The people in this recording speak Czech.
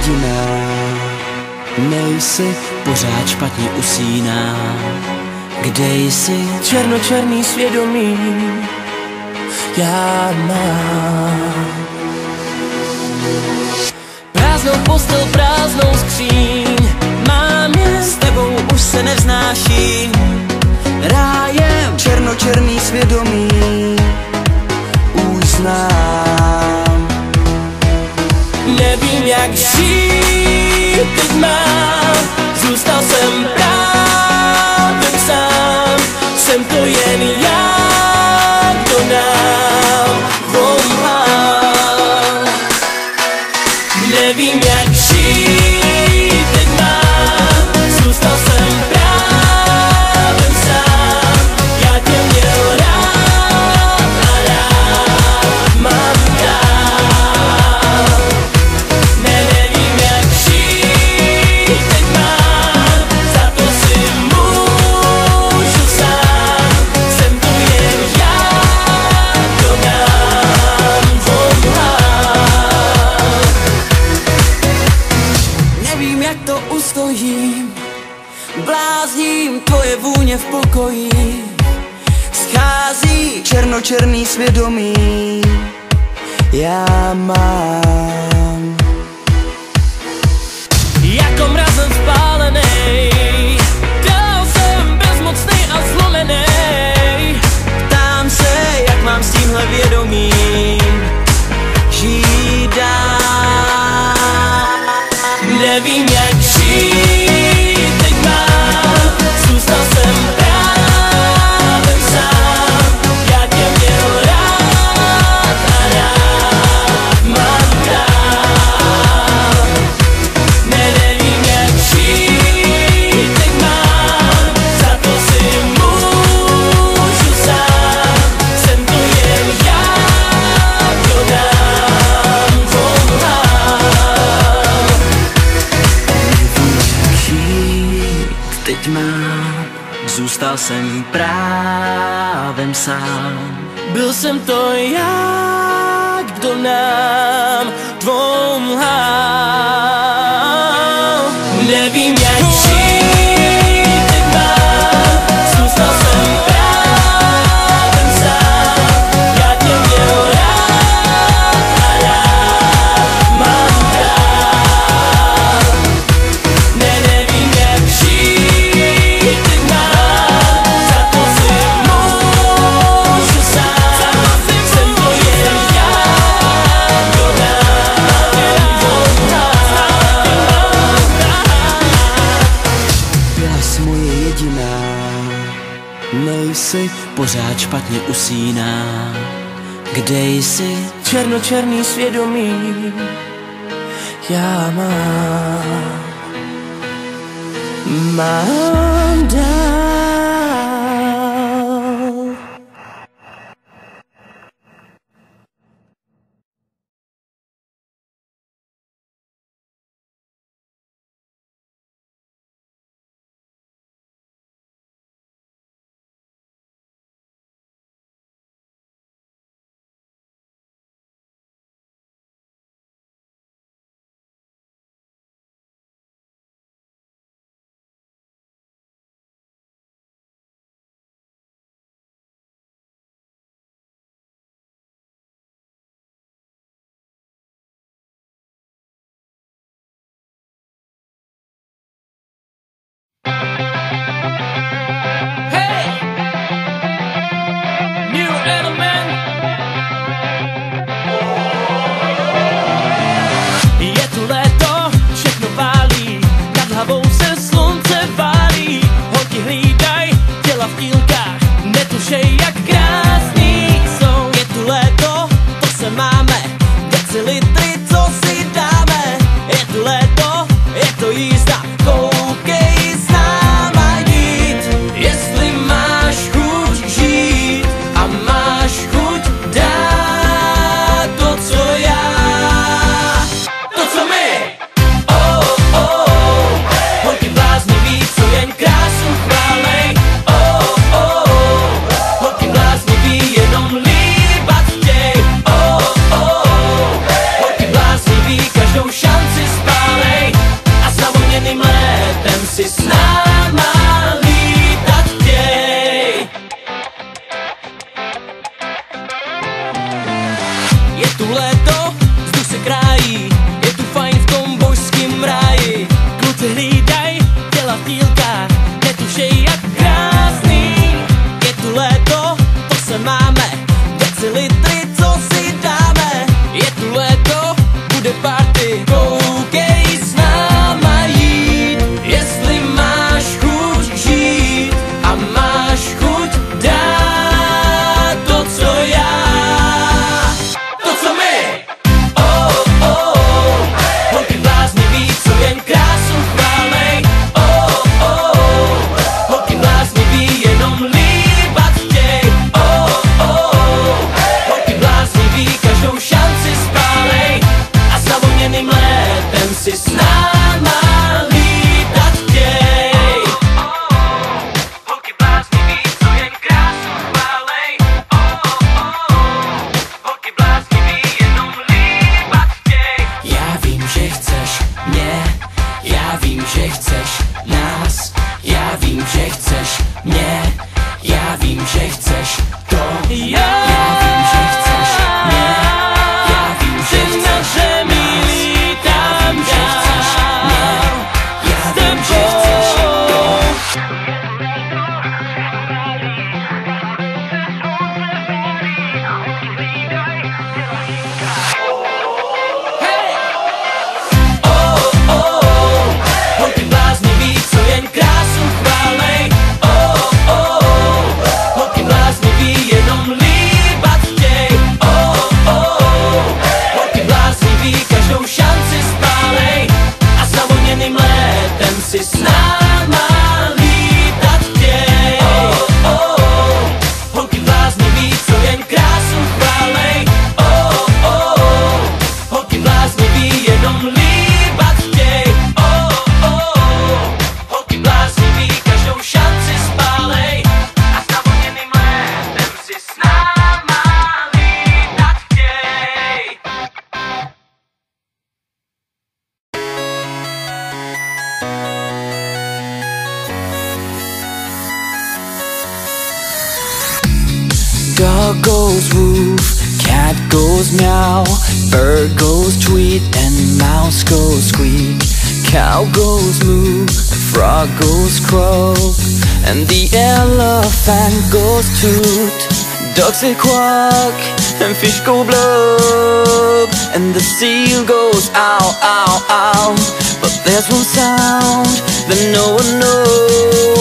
jediná, nejsi pořád špatně usíná. Kde jsi? Černočerný svědomí já mám. Prázdnou postel, prázdnou skříň mám je, s tebou už se nevznáším. Rájem Černočerný svědomí už znám. nevím jak žít, teď mám. Zůstal jsem právě sám. Jsem to jen já, kdo nám volá. Nevím jak žít, teď mám. Zůstal jsem právě sám. Já tě měl rád a rád mám dál. Nevím jak žít, teď mám. Za to si můžu sám. Jsem to jen já, kdo nám volá. Nevím jak to ustojím, blázním tvoje vůně v pokoji. Schází Černočerný svědomí já mám. jako mrazem spálenej. Dál jsem bezmocnej a zlomenej. Ptám se, jak mám s tímhle vědomím žít dál. Nevím jak žít, teď mám. Zůstal jsem právě sám. Já tě měl rád a rád mám dál. Nevím jak žít, teď mám. Za to si můžu sám. Jsem to jen já, kdo nám volá. Žít teď mám, zůstal jsem právem sám. Byl jsem to já, kdo nám dvou lhal. Nevím jak žít, teď mám. Zůstal jsem právem sám. Já tě měl rád a rád mám dál. Nevím jak žít, teď mám. Za to si můžu sám. Jsem to jen já, kdo nám volá. Byla jsi moje jediná, nejsi pořád špatně usíná. Kde jsi? Černočerný svědomí já mám dál. chceš mě, já vím, že chceš to. Já vím, že chceš mě, já vím, že chceš mě, já vím, že chceš mě, já vím, že chceš to. Holky bláznivý, co jen krásu chválej. Holky bláznivý, jenom líbat chtěj. Holky bláznivý, každou šanci spálej. A s navodněným létem si s náma lítat chtěj. Holky bláznivý, co jen krásu chválej. Holky bláznivý, jenom líbat chtěj. Holky bláznivý, každou šanci spálej. A s navodněným létem si s náma lítat chtěj. Dog goes woof, cat goes meow, bird goes tweet, and mouse goes squeak. Cow goes moo, frog goes croak, and the elephant goes toot. Ducks say quack, and fish go blub, and the seal goes ow, ow, ow. But there's one sound that no one knows.